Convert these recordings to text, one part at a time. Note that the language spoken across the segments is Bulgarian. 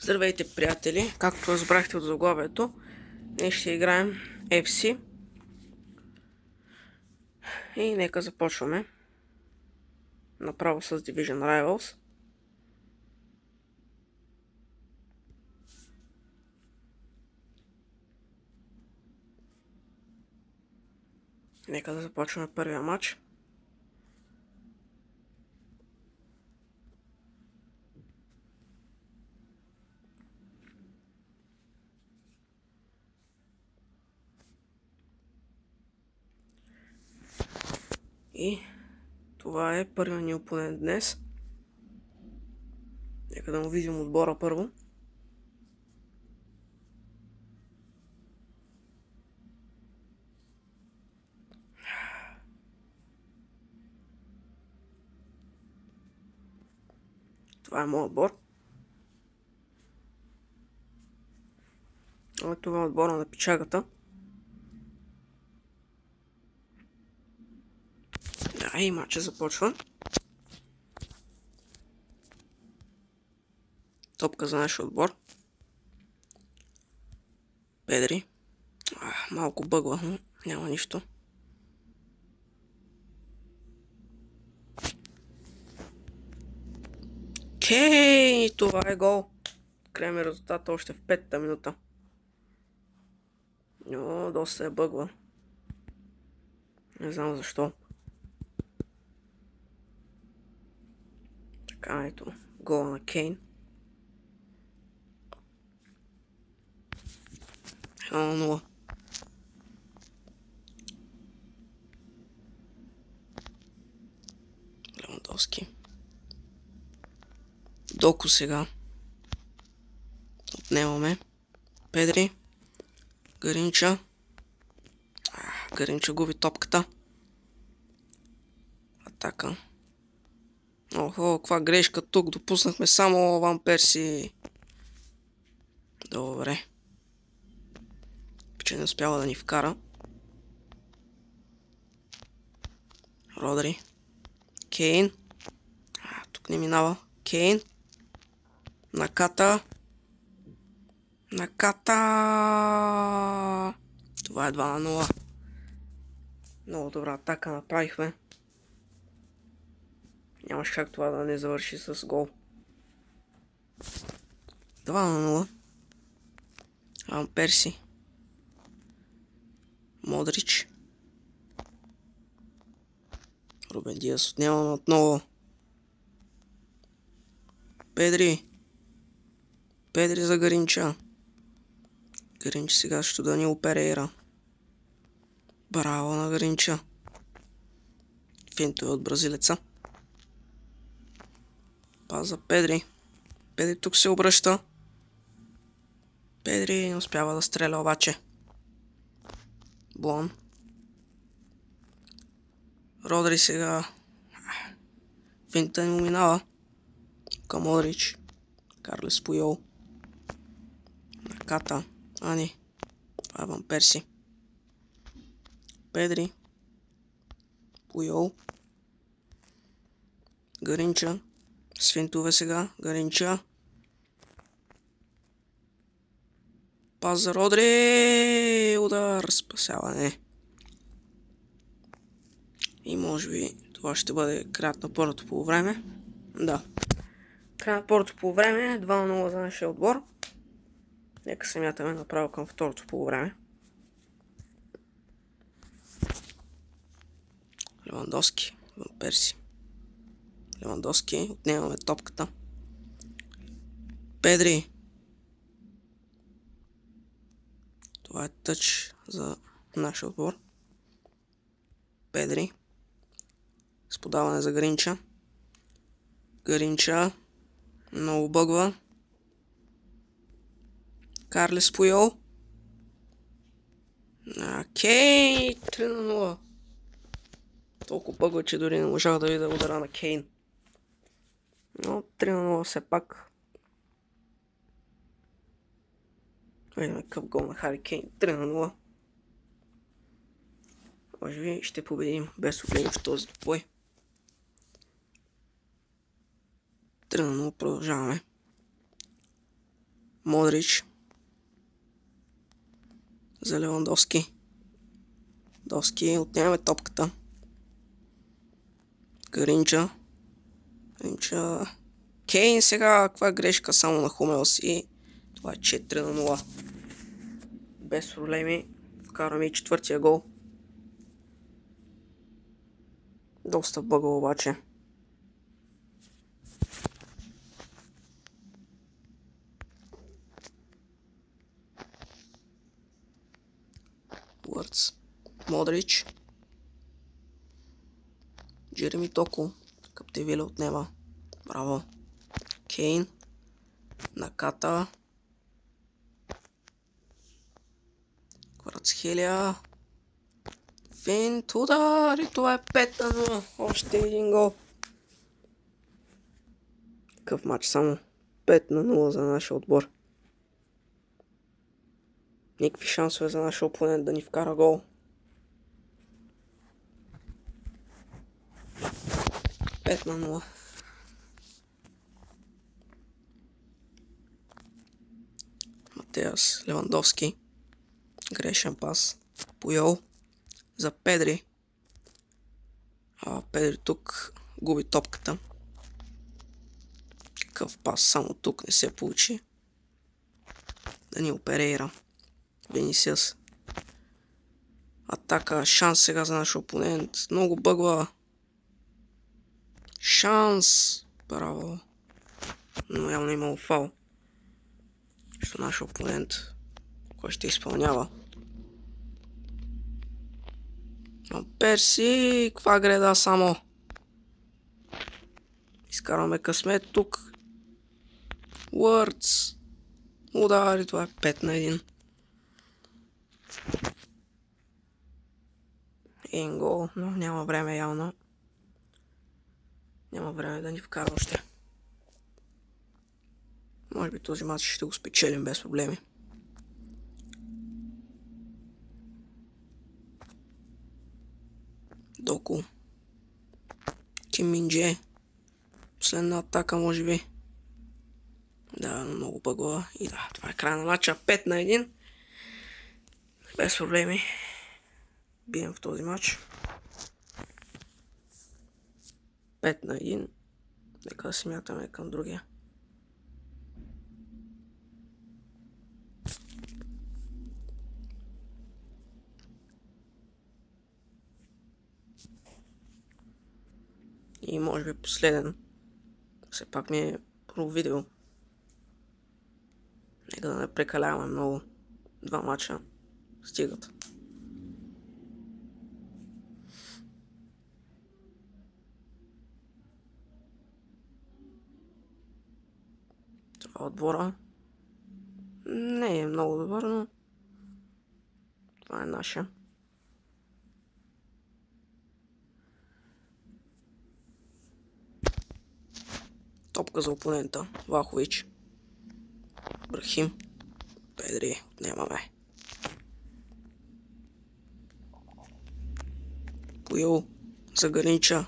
Здравейте, приятели! Както разбрахте от заглавието, днес ще играем FC. И нека започваме направо с Division Rivals. Нека да започваме първия матч. И това е първият ни опонент днес. Нека да му видим отбора първо. Това е моят отбор. Това е отбора на пичагата. Да, и матча започва. Топка за нашия отбор. Педри. Малко бъгва, но няма нищо. Окей, това е гол. Крайме резултата още в 5-та минута. Но доста е бъгва. Не знам защо. Така, ето. Гола на Кейн. 1-0. Левандовски. Доку сега. Отнемаме. Педри. Гаринча. Гаринча губи топката. Атака. Охо, каква грешка тук. Допуснахме само Ван Перси. Добре. Че не успява да ни вкара. Родри. Кейн. Тук не минава. Кейн. Наката. Наката. Това е 2-0. Много добра атака направихме. Нямаш как това да не завърши с гол. 2-0. Ван Перси. Модрич. Рубен Диас отнемаме отново. Педри. Педри за Гаринча. Гаринча сега ще Данило Перейра. Браво на Гаринча. Финтове от бразилеца. Паза Педри. Педри тук се обръща. Педри не успява да стреля обаче. Блон. Родри сега. Финта не му минава. Към Модрич. Карлес Пуйол. Наката. Не. Това е Ван Перси. Педри. Пуйол. Гаринча. С финтове сега. Гаринча. Пас за Родри. Удар. Спасяване. И може би това ще бъде краят на първото полувреме. Да. Край на първото полувреме. 2-0 за нашия отбор. Нека се мятаме направо към второто полувреме. Левандовски. Ван Перси. Левандовски. Отнемаме топката. Педри. Това е тъч за нашия отбор. Педри. С подаване за Гаринча. Гаринча. Много бъгва. Карлес Пуйол. Кейн. 3-0. Толкова бъгва, че дори не можах да видя удара на Кейн. Но 3-0 все пак. Видим какъв гол на Хари Кейн. 3-0. Може би ще победим без огледи в този бой. 3-0 продължаваме. Модрич. За Левандовски. Довски, отнемаме топката. Гаринча. Кейн сега, каква грешка само на Хумелс и това е 4-0. Без проблеми. Вкараме и четвъртия гол. Доста бъгъл обаче. Уърц. Модрич. Джереми Токо. Каптевиле отнема. Браво. Кейн. Наката. Кварацхелия. Финт. Удар. И това е 5-0. Още един гол. Какъв матч само. 5-0 за нашия отбор. Никакви шансове за нашия опонент да ни вкара гол. Пет на 0. Матеас Левандовски. Грешен пас. Пуйол. За Педри. Педри тук губи топката. Какъв пас само тук не се получи. Даниел Перейра. Венисиас. Атака. Шанс сега за нашия опонент. Много бъгва. Шанс. Браво. Но явно имало фал. Що нашия опонент, кой ще изпълнява. Перси. Каква греда само. Изкарваме късмет тук. Уърц. Удари. Това е 5-1. Един гол, но няма време явно. Няма време да ни вкара още. Може би този матч ще го спечелим без проблеми. Доку. Ким Минже. Последна атака може би. Да, много бъгова. И да, това е край на матча. 5-1. Без проблеми. Бием в този матч. 5-1. Нека да смятаме към другия. И може би последен. Все пак ми е първо видео. Нека да не прекаляваме много. 2 матча стигат. Това отбора не е много добър, но това е наша. Топка за опонента. Влахович. Брахим. Педри. Нямаме. Пуйол. За Гаринча.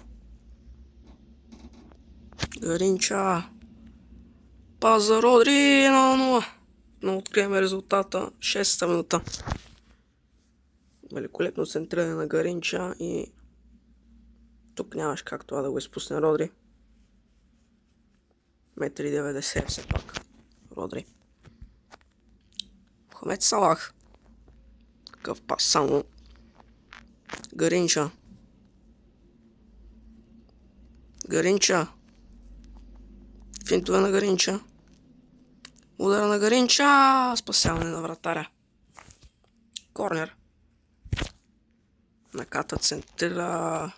Гаринча. Пас за Родри. 1-0. Но открием резултата. 6-та минута. Великолепно центриране на Гаринча и тук нямаш как това да го изпусне Родри. 1,90 м все пак. Родри. Мохамед Салах. Какъв пас само. Гаринча. Гаринча. Финтове на Гаринча. Удара на Гаринча. Спасяване на вратаря. Корнер. Наката центрира.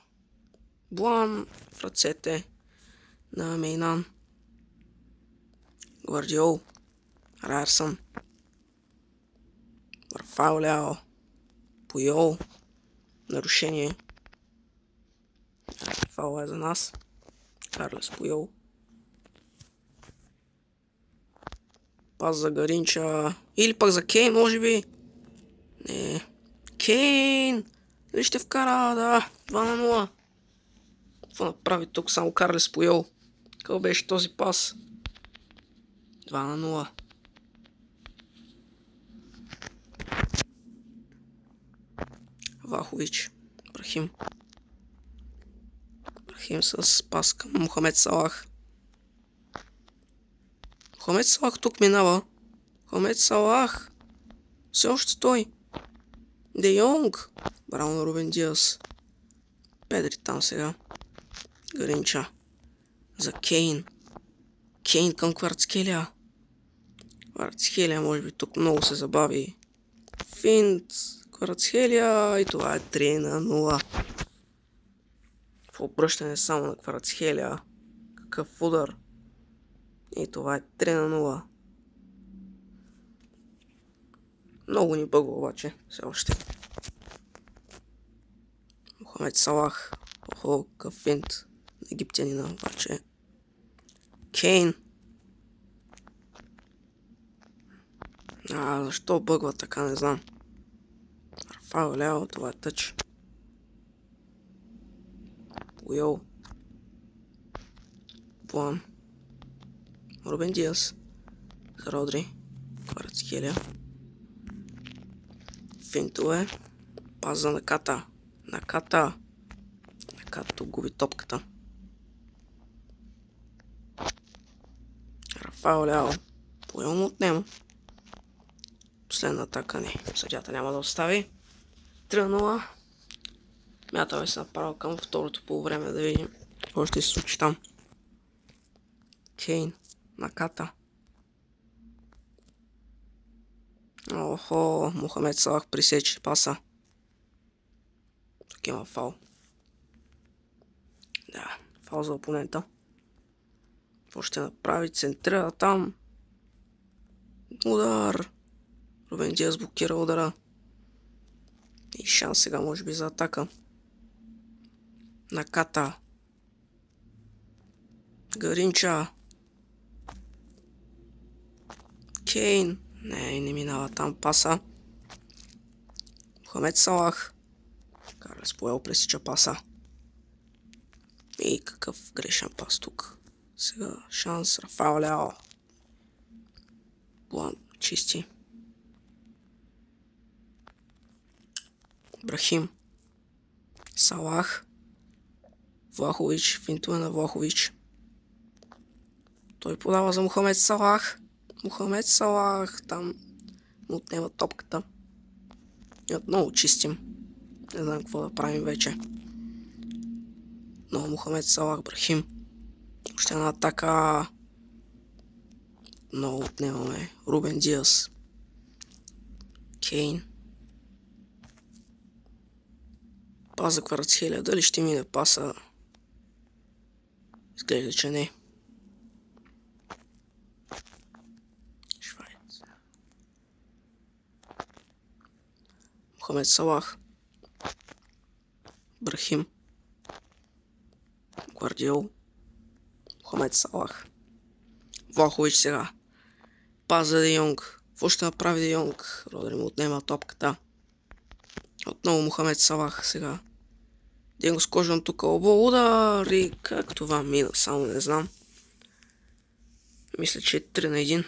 Блан в ръцете на Мейнан. Гвардиол. Райерсън. Рафао. Пуйол. Нарушение. Фаул е за нас. Карлес Пуйол. Пас за Гаринча. Или пък за Кейн, може би. Не. Кейн. Дали ще вкара? Да. 2-0. Това направи тук само Карлес Пуйол. Какъв беше този пас? 2-0. Влахович. Брахим. Брахим с пас към Мохамед Салах. Мохамед Салах тук минава. Мохамед Салах. Все още той. Де Йонг. Браво на Рубен Диас. Педри там сега. Гаринча. За Кейн. Кейн към Кварацхелия. Кварацхелия може би тук много се забави. Финт. Кварацхелия. И това е 3-0. В обръщане само на Кварацхелия. Какъв удар. И това е 3-0. Много ни бъгва обаче. Все още. Мохамед Салах. Охо, какъв финт на египтянина обаче. Кейн. Защо бъгва така, не знам. Рафаел Ляо, това е тъч. Уйоу. План. Рубен Диас. За Родри. Кварацхелия. Финтове. Пас за Наката. Наката губи топката. Рафаел Ляо. Поел му отнема. Последна атака ни. Съдята няма да остави. 3-0. Мятаме се направо към второто полувреме да видим какво ще се случи там. Кейн. Наката. Охо, Мохамед Салах пресече паса. Тук има фал. Да, фал за опонента. Какво ще направи? Центрира там. Удар. Рубен Диас блокира удара. И шанс сега може би за атака. Наката. Гаринча. Кейн. Не минава там паса. Мохамед Салах. Карлес Поел пресича паса. И какъв грешен пас тук. Сега шанс. Рафаел Ляо. План чисти. Брахим. Салах. Влахович. Финтове на Влахович. Той подава за Мохамед Салах. Мохамед Салах. Там му отнема топката. И отново чистим. Не знам какво да правим вече. Но Мохамед Салах. Брахим. Още една атака. Много отнемаме. Рубен Диас. Кейн. Пас за Кварацхелия. Дали ще мине паса? Изглежда, че не. Швайц. Мохамед Салах. Брахим. Гвардиол. Мохамед Салах. Влахович сега. Пас за Де Йонг. Какво ще направи Де Йонг? Родри му отнема топката. Отново Мохамед Салах сега. Де го скожвам тук. Обо удари. Как това мина? Само не знам. Мисля, че е 3-1.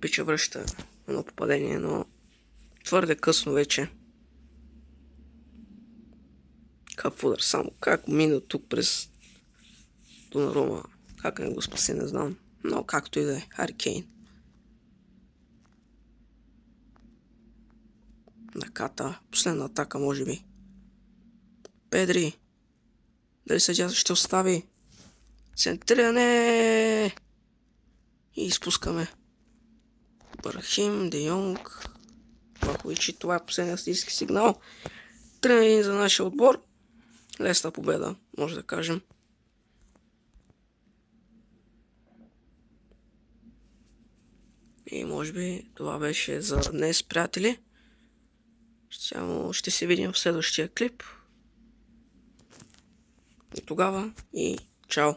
Пича връща едно попадение, но твърде късно вече. Какъв удар само. Как мина тук през Донарума? Как не го спаси, не знам. Но както и да е. Хари Кейн. Наката. Последна атака, може би. Педри. Дали съдията ще остави? Центриране! И изпускаме. Брахим, Де Йонг. Влахович, това е последния статистически сигнал. 3-1 за нашия отбор. Лесна победа, може да кажем. И може би това беше за днес, приятели. Ще се видим в следващия клип. И тогава и чао!